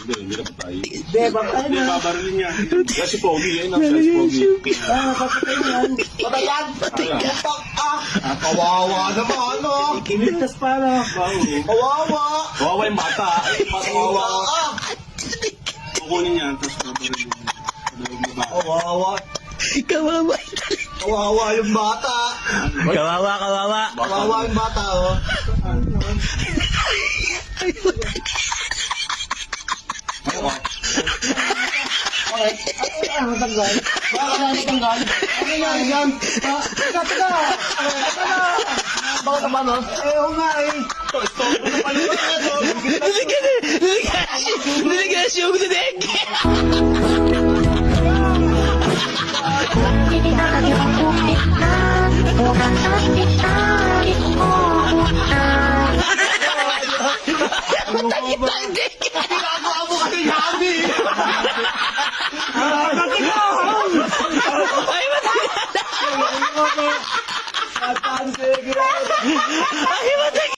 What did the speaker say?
Hindi na patay. Hindi, bantay Hindi, na. babarilin niya. Kaya si Pogi, ayun ang si Pogi. Papatay na yan. Patay yan. Putak kawawa naman, ano? Kinigtas pala. Kawawa. Kawawa yung bata. Kawawa ka. Kukunin niya, tapos babarilin niya. Kawawa. Kawawa. Kawawa yung bata. Kawawa, kawawa. Kawawa yung bata, oh. Okay. Ano tanggal? Bakit ano tanggal? Ano yan yan? Teka. Bakit naman, no? Oo nga eh. Delegasyon sa dek. Ginagawa mo kasi Gabi! Ay, matay.